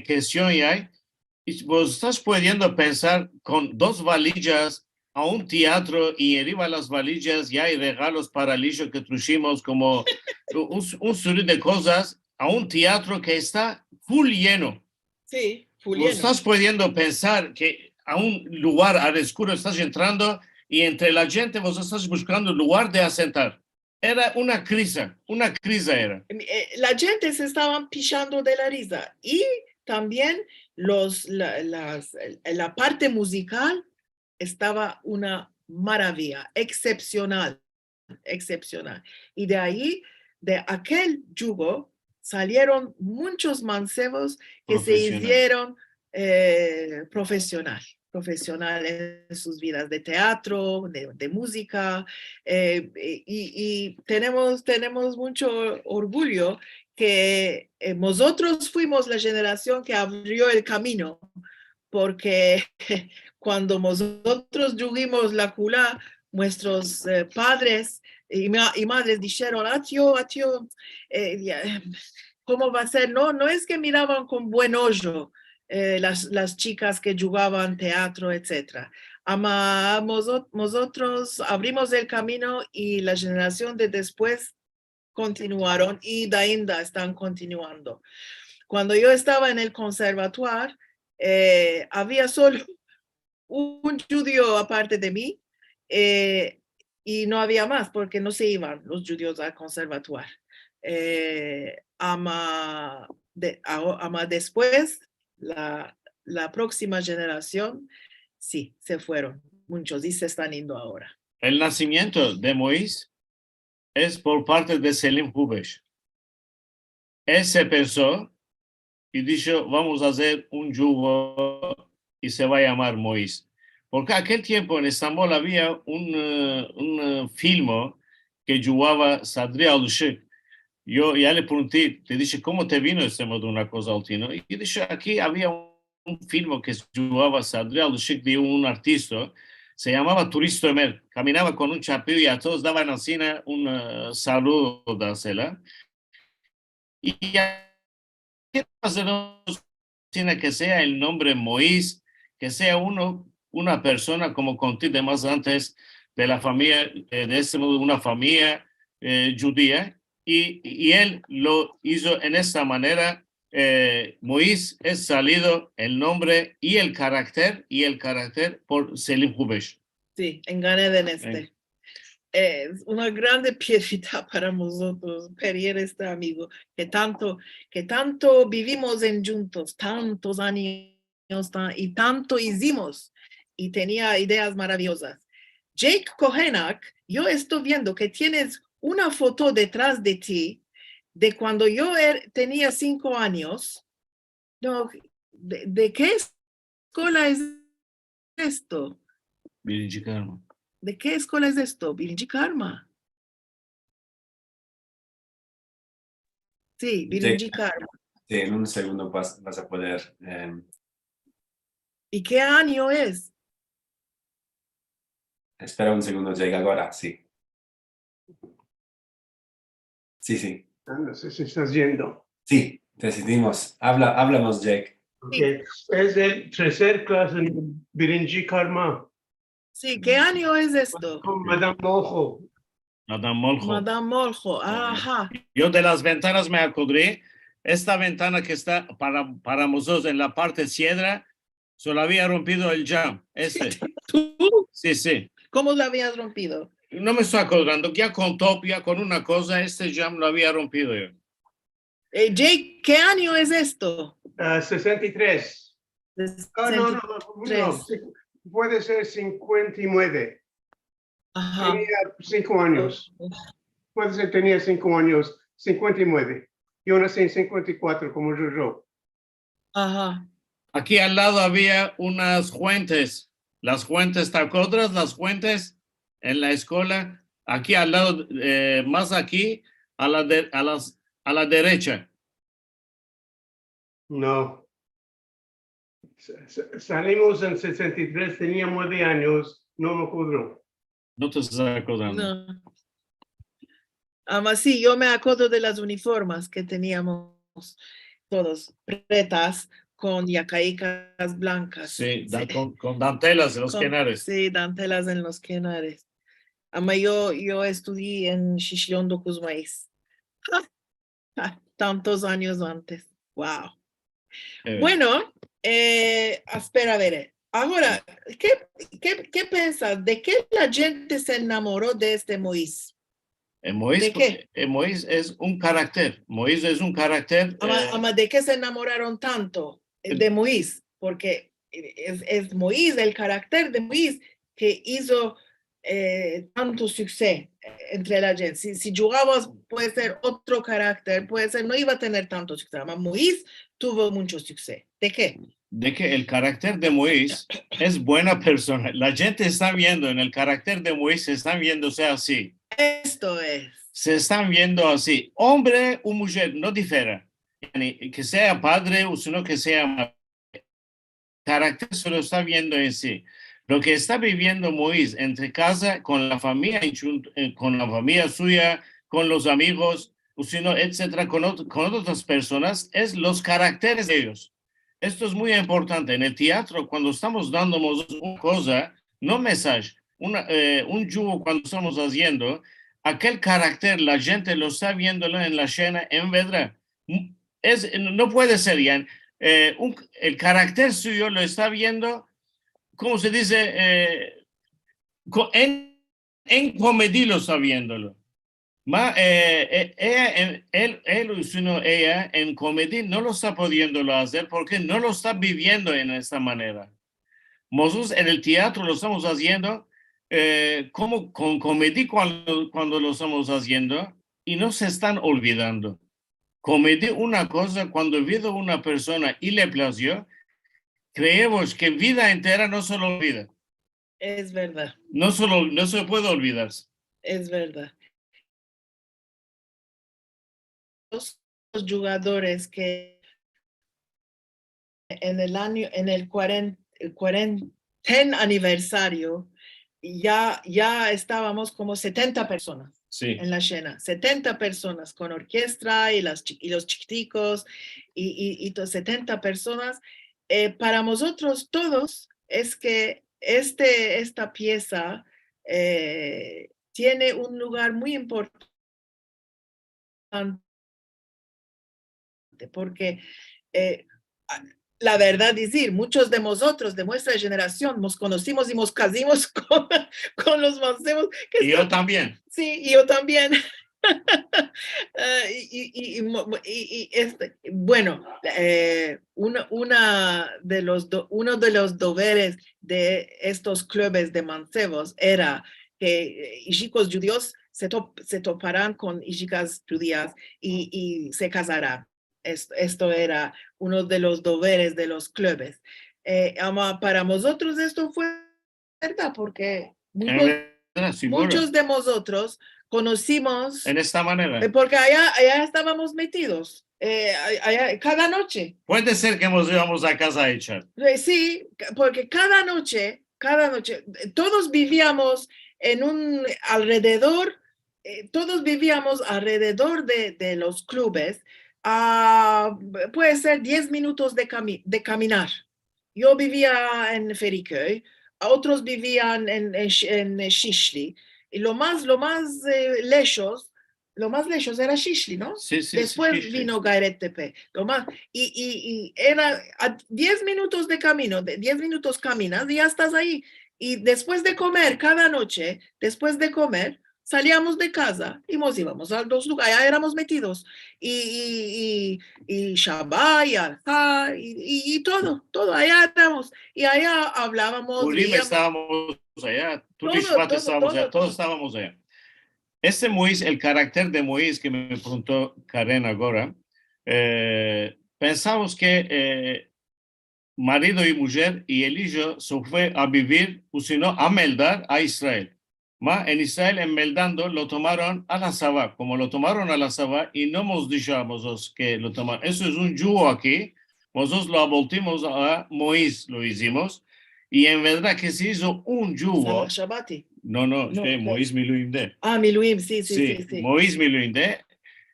cuestión hay, vos estás pudiendo pensar con 2 valillas a un teatro y arriba de las valillas ya hay regalos para el hijo que trajimos como un serie de cosas a un teatro que está full lleno. Sí, full lleno. Estás pudiendo pensar que a un lugar al oscuro estás entrando y entre la gente vos estás buscando un lugar de asentar. Era una crisis era. La gente se estaban pichando de la risa y también la parte musical estaba una maravilla, excepcional. Y de ahí, de aquel yugo, salieron muchos mancebos que se hicieron profesional en sus vidas de teatro, de música, y tenemos mucho orgullo que nosotros fuimos la generación que abrió el camino, porque cuando nosotros tuvimos la cula, nuestros padres y madres dijeron, atio, ¿cómo va a ser? No es que miraban con buen ojo las chicas que jugaban teatro, etc. Nosotros abrimos el camino y la generación de después continuaron y de ainda están continuando. Cuando yo estaba en el conservatorio, había solo un judío aparte de mí y no había más porque no se iban los judíos al conservatorio. Después, la próxima generación, sí, se fueron muchos y se están yendo ahora. El nacimiento de Moïse es por parte de Selim Hubesh. Él se pensó y dijo, vamos a hacer un yugo y se va a llamar Moïse. Porque aquel tiempo en Estambul había un film que jugaba Sadri Alışık. Yo ya le pregunté, te dije, ¿cómo te vino este modo una cosa altino? Y dije, aquí había un film que jugaba Sadri Alışık de un artista, se llamaba Turist Ömer, caminaba con un chapeo y a todos daban al cine un saludo dársela. Y que sea el nombre Moïse, que sea una persona, como conté de más antes, de la familia, de este modo, una familia judía, y él lo hizo en esta manera. Moïse es salido el nombre y el carácter por Selim Hubesh. Sí, en Gan Eden es una grande piedrita para nosotros, pedir este amigo, que tanto vivimos juntos, tantos años y tanto hicimos, y tenía ideas maravillosas. Jake Kohenak, yo estoy viendo que tienes una foto detrás de ti de cuando yo tenía 5 años No, ¿de qué escuela es esto? Birinci karma. ¿De qué escuela es esto? Birinci Karma. Sí, Birinci Karma. Sí, en un segundo vas a poder. ¿Y qué año es? Espera un segundo, llega ahora, sí. Sí, sí. No sé si estás yendo. Sí, decidimos. Háblanos, Jake. Okay. Es el tercer clase en Birinci Karma Sí, ¿qué año es esto? con Madame Mojo. Madame Moljo. Madame Moljo. Ajá. Yo de las ventanas me acordé. Esta ventana que está para nosotros en la parte izquierda, solo había rompido el jam. ¿Tú? Sí, sí. ¿Cómo lo habías rompido? No me estoy acordando. Ya con top, ya con una cosa, este jam lo había rompido yo. Jake, ¿qué año es esto? 63. No. 63. Puede ser 59. Ajá. Tenía 5 años. Puede ser, tenía 5 años. 59. Yo nací en 54 como yo. Ajá. Aquí al lado había unas fuentes. Las fuentes, ¿te acuerdas? Las fuentes en la escuela. Aquí al lado, más aquí, a la derecha. No. Salimos en 63, tenía 9 años, no me acuerdo. No te estás acordando. No. Además, sí, yo me acuerdo de las uniformes que teníamos todos, pretas con yacaicas blancas. Sí, con dantelas en los quenares. Sí, dantelas en los quenares. Además, yo estudié en Xixilón Cusmaíz. Tantos años antes. Wow. Bueno, espera a ver. Ahora, ¿qué piensas? ¿De qué la gente se enamoró de este Moisés? Moisés, ¿De qué? Moisés es un carácter. Moisés es un carácter. ¿De qué se enamoraron tanto de Moisés? Porque es Moisés, el carácter de Moisés, que hizo tanto suceso entre la gente. Si jugabas, puede ser otro carácter, puede ser, no iba a tener tanto suceso. Moisés tuvo mucho suceso. ¿De qué? De que el carácter de Moisés es buena persona. La gente está viendo en el carácter de Moisés, se están viéndose así. Esto es. Se están viendo así. Hombre o mujer, no difiere. Que sea padre o sino que sea madre. Carácter se lo está viendo en sí. Lo que está viviendo Moisés entre casa, con la familia suya, con los amigos, o sino, etcétera, con otras personas, es los caracteres de ellos. Esto es muy importante. En el teatro, cuando estamos dándonos una cosa, no mensaje, un yugo cuando estamos haciendo, aquel carácter, la gente lo está viéndolo en la escena, en verdad. No puede ser, ya. El carácter suyo lo está viendo, ¿cómo se dice? En comedia lo está viéndolo. Él, sino ella, en comedia no lo está pudiéndolo hacer porque no lo está viviendo en esta manera. Nosotros en el teatro lo estamos haciendo como con comedia cuando lo estamos haciendo y no se están olvidando. Comedia una cosa, cuando veo una persona y le plació, creemos que vida entera no se lo olvida. Es verdad. No se puede olvidar. Es verdad. Los jugadores que en el 40 aniversario, ya estábamos como 70 personas en la escena, 70 personas con orquesta y los chiquiticos y 70 personas. Para nosotros todos es que esta pieza tiene un lugar muy importante porque la verdad decir, muchos de nosotros de nuestra generación nos conocimos y nos casamos con los mancebos. Y yo también. Sí, y yo también. Bueno, uno de los deberes de estos clubes de mancebos era que chicos judíos se toparán con chicas judías y se casarán. Esto era uno de los deberes de los clubes. Para nosotros esto fue verdad, porque muchos de nosotros conocimos en esta manera. porque allá estábamos metidos cada noche. Puede ser que nos íbamos a casa hecha. Sí, porque cada noche, todos vivíamos todos vivíamos alrededor de los clubes. Puede ser 10 minutos de caminar. Yo vivía en Feriköy, otros vivían en Shishli, y lo más lejos era Shishli, ¿no? Sí, sí, Después sí, Shishli. vino Gayrettepe, y era a 10 minutos de camino, 10 minutos caminas y ya estás ahí. Y después de comer, cada noche, después de comer, salíamos de casa y nos íbamos a los lugares, allá éramos metidos. Y Shabbat, y Alá, y todo, allá estábamos. Y allá hablábamos. Purim estábamos allá, Tutishvat estábamos allá, todos estábamos allá. Este Moisés, el carácter de Moisés que me preguntó Karen ahora, pensamos que marido y mujer y él y yo se fue a vivir, o si no, a meldar a Israel. En Israel, en meldando, lo tomaron a la Sabá. Como lo tomaron a la Sabá y no hemos dicho a vosotros que lo tomaron. Eso es un yugo aquí. Nosotros lo aboltimos a Moisés, lo hicimos. Y en verdad que se hizo un yugo. Shabati. No, Moisés Miluimde. Miluim, sí. Moisés Miluimde.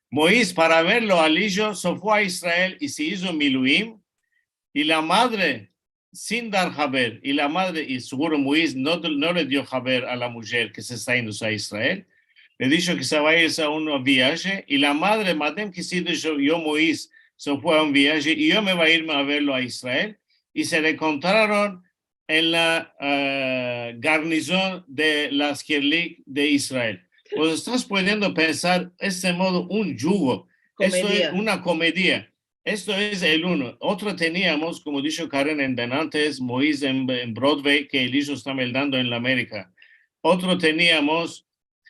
Moisés, para verlo al hijo, se fue a Israel y se hizo Miluim. Y la madre, sin dar Haber, y la madre, y seguro Moisés no le dio Haber a la mujer que se está yendo a Israel, le dijo que se va a ir a un viaje, y la madre, madem que sí dijo, yo Moisés se fue a un viaje, y yo me voy a irme a verlo a Israel, y se le encontraron en la garnizón de la Skirlik de Israel. Pues estás pudiendo pensar, este modo, un yugo, esto es una comedia. Esto es el uno. Otro teníamos, como dijo Karen en Denantes, Moisés en Broadway, que el hijo está meldando en la América. Otro teníamos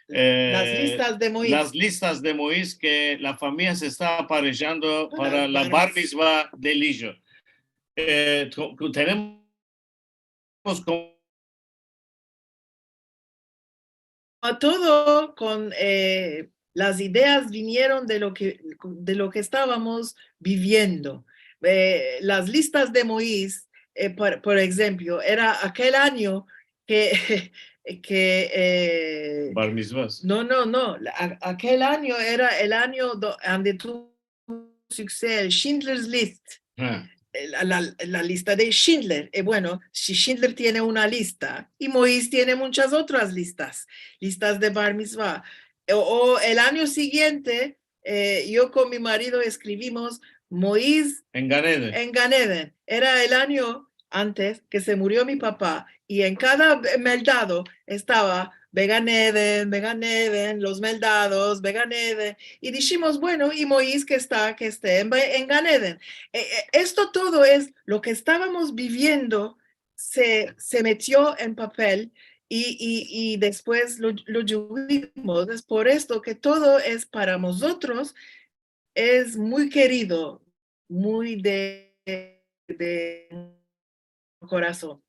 las listas de Moisés. Las listas de Moisés, que la familia se está aparejando para la bar mitzvah del hijo. Tenemos todo con las ideas vinieron de lo que estábamos viviendo. Las listas de Moisés, por ejemplo, era aquel año que bar mitzvahs. No. Aquel año era el año donde tuvo suceso Schindler's List. La lista de Schindler. Bueno, si Schindler tiene una lista y Moisés tiene muchas otras listas de Bar Mitzvah. O el año siguiente, yo con mi marido escribimos Moisés en Gan Eden. Era el año antes que se murió mi papá y en cada meldado estaba Gan Eden, los meldados, Gan Eden, y dijimos, bueno, y Moisés que esté en Gan Eden. Esto todo es lo que estábamos viviendo, se metió en papel y después lo vimos. Es por esto que todo es para nosotros, es muy querido, muy de corazón.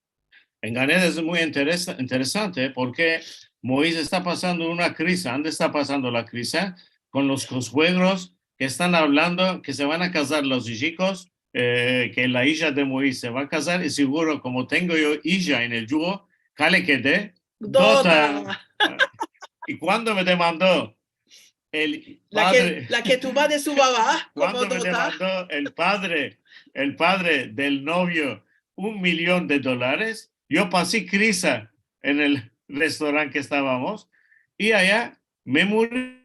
En Gan Eden es muy interesante porque Moisés está pasando una crisis. ¿Dónde está pasando la crisis? Con los consuegros que están hablando que se van a casar los hijos, que la hija de Moisés se va a casar y seguro, como tengo yo hija en el yugo, ¿cale que te? Dota. ¿Y cuándo me demandó? El padre, la que tú vas de su babá. Cuando me demandó el padre del novio $1 millón, yo pasé crisis en el restaurante que estábamos y allá me morí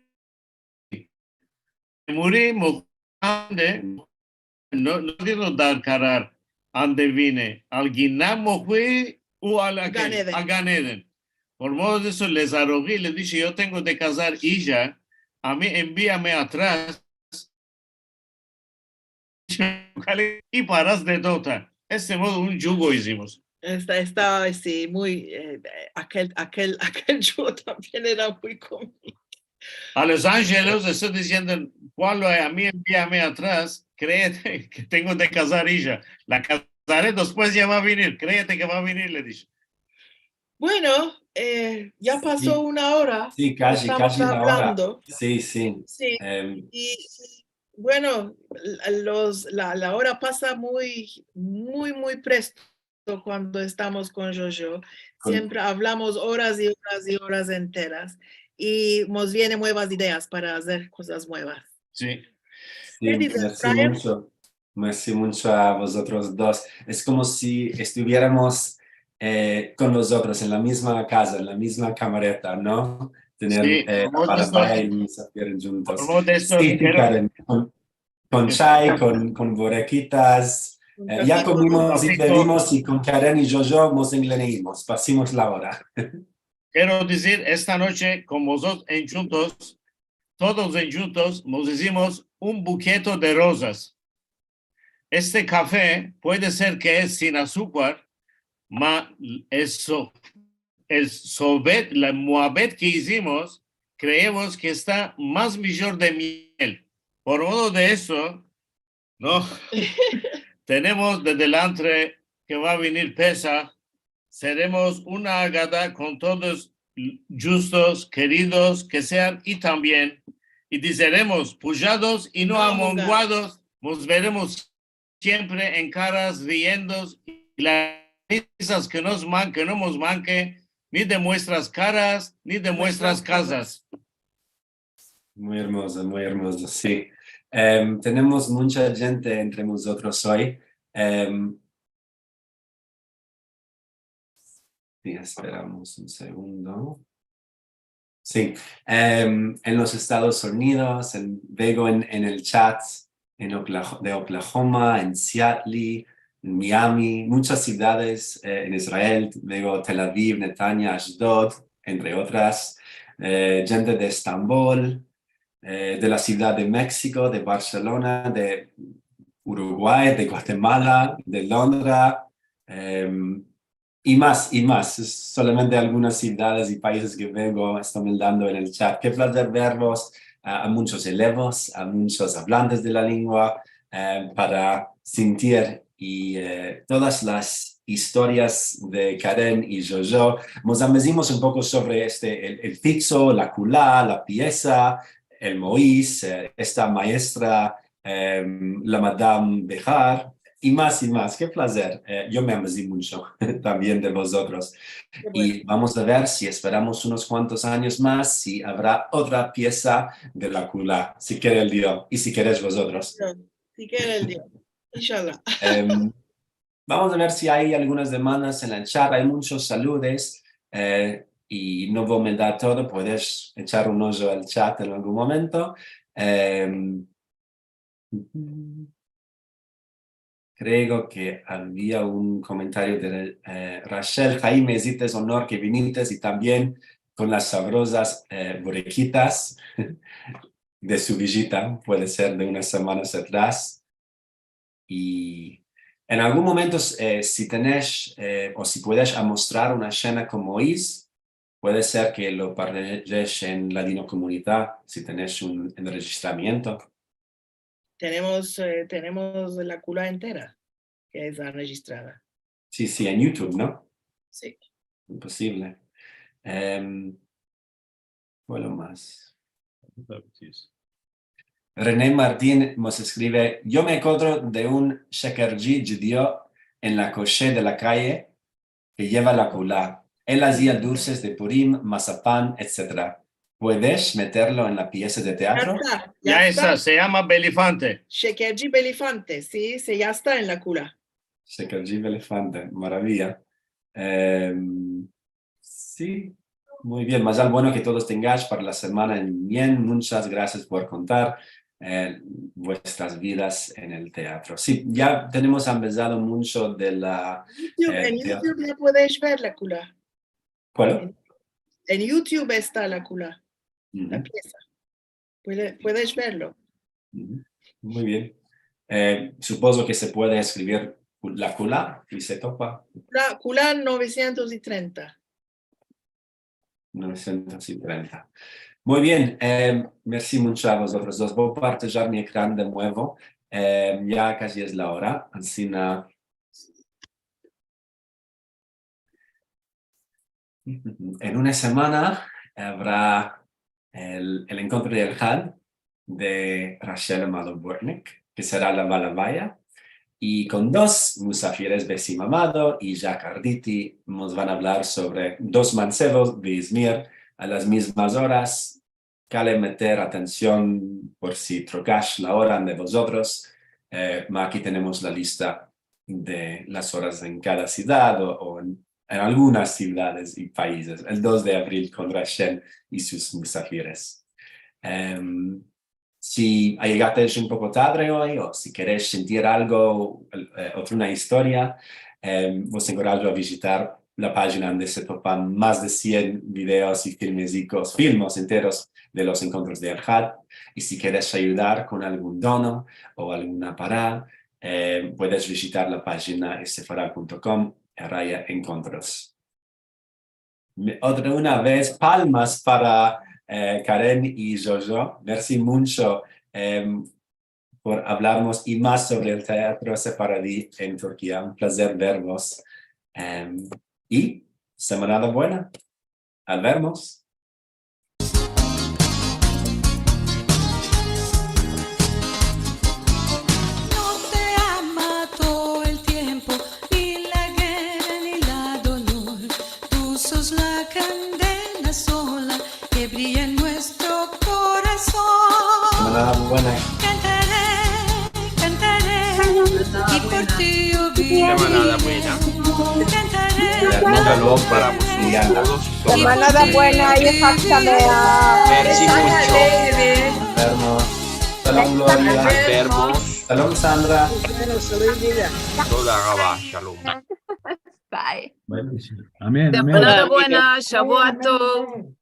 no quiero dar carar ande vine al Guinamo fui o a Gan Eden. Por modo de eso les arrogué y les dije, yo tengo de casar hija, a mí envíame atrás y paras de dota. Este modo un yugo hicimos. Está sí, muy, aquel yugo también era muy cómico. A Los Ángeles estoy diciendo, Juan, a mí envíame atrás, créete que tengo de casar ella. La casaré, después ya va a venir. Créete que va a venir, le dije. Bueno, ya pasó Sí, una hora. sí, que casi, estamos casi la hora. hablando. Sí, sí. Sí, Em, y bueno, la hora pasa muy presto cuando estamos con Jojo. con- Siempre hablamos horas y horas y horas enteras y nos vienen nuevas ideas para hacer cosas nuevas. Sí. ¿Qué sí, dices, Brian? merci mucho a vosotros dos. Es como si estuviéramos con nosotros en la misma casa, en la misma camareta, ¿no? Tener Sí, para y musafir juntos. por de esto, Sí, sí, Karen, con chai, con borequitas. Un Ya cafito. comimos y Cafito. bebimos y con Karen y yo nos engreímos, pasamos la hora. quiero decir, esta noche, con vosotros en juntos, todos en juntos, nos hicimos un buquete de rosas. Este café puede ser que es sin azúcar, ma eso, el sorbet, la muabet que hicimos, creemos que está más mejor de miel. Por modo de eso, ¿no? Tenemos de delante que va a venir Pesa. Seremos una agada con todos justos, queridos que sean y también. Y disceremos pujados y no No amonguados. Nos veremos siempre en caras riendo y las risas que no nos manque ni de nuestras caras ni de nuestras casas. Muy hermoso, sí. Tenemos mucha gente entre nosotros hoy. Sí, esperamos un segundo. Sí, en los Estados Unidos, veo en el chat de Oklahoma, en Seattle, en Miami, muchas ciudades en Israel, veo Tel Aviv, Netanya, Ashdod, entre otras, gente de Estambul, de la Ciudad de México, de Barcelona, de Uruguay, de Guatemala, de Londres, y más. Es solamente algunas ciudades y países que vengo, están dando en el chat. Qué placer verlos, a muchos elevos, a muchos hablantes de la lengua, para sentir y todas las historias de Karen y Jojo. Nos amezimos un poco sobre el fixo, la culá, la pieza, el Moïse, esta maestra, la Madame Behar, y más. Qué placer. Yo me amezí mucho también de vosotros. Qué bueno. Y vamos a ver si esperamos unos cuantos años más, si habrá otra pieza de la culá, si quiere el Dios y si queréis vosotros. Si quiere el Dios. Inshallah. Vamos a ver si hay algunas demandas en el chat. Hay muchos saludos y no voy a dar todo. Puedes echar un ojo al chat en algún momento. Creo que había un comentario de Rachel. Jaime, hiciste honor que viniste y también con las sabrosas borequitas de su visita, puede ser de unas semanas atrás. Y en algún momento, si tenés o si puedes mostrar una escena como es, puede ser que lo partes en la Dino Comunidad, si tenés un enregistramiento. Tenemos la cula entera que está registrada. Sí, en YouTube, ¿no? Sí. Imposible. Bueno, más. René Martín nos escribe: yo me encuentro de un shekerji judío en la coche de la calle que lleva la kula. Él hacía dulces de Purim, mazapán, etc. ¿Puedes meterlo en la pieza de teatro? Ya está, se llama Belifante. Shekerji Belifante, sí, ya está en la cula. Shekerji Belifante, maravilla. Sí, muy bien. Más al bueno que todos tengáis para la semana en bien. Muchas gracias por contar vuestras vidas en el teatro. Sí, ya tenemos empezado mucho de la... En YouTube ya podéis ver la cula. ¿Cuál? En YouTube está la cula, la pieza. Puedes verlo. Muy bien. Supongo que se puede escribir la cula y se topa. La cula 930. 930. Muy bien, merci mucho a vosotros dos. Voy a partillar mi ecrán de nuevo Ya casi es la hora, así en una semana habrá el encuentro del HAD de Rachel Amado-Burnick, que será la Balabaya, y con dos musafires, Besim Amado y Jack Arditi, nos van a hablar sobre dos mancebos de Izmir a las mismas horas. Cabe meter atención por si trocáis la hora de vosotros. Aquí tenemos la lista de las horas en cada ciudad o en algunas ciudades y países. El 2 de abril con Rachel y sus musafires. Si llegasteis un poco tarde hoy o si queréis sentir algo, otra historia, os encorajo a visitar la página donde se topan más de 100 videos y filmes enteros de los encuentros de Al-Had. Y si quieres ayudar con algún dono o alguna parada, puedes visitar la página sefaral.com/encuentros. Una vez, palmas para Karen y Jojo. Merci mucho por hablarnos y más sobre el teatro sefaradí en Turquía. Un placer vernos. Y semana buena. Al vernos. No te ama todo el tiempo, ni la guerra ni la dolor. Tú sos la candela sola que brilla en nuestro corazón. Semana buena. Cantaré, cantaré, y por ti yo viviré. Semana buena. Cantaré, para todos. Semana buena y efectivamente. Merci mucho. Vernos. Salam Gloria. Vermos. Salam Sandra. Toda Gaba. Shalom. Bye. Amén. Semana buena, Shavuot Tov.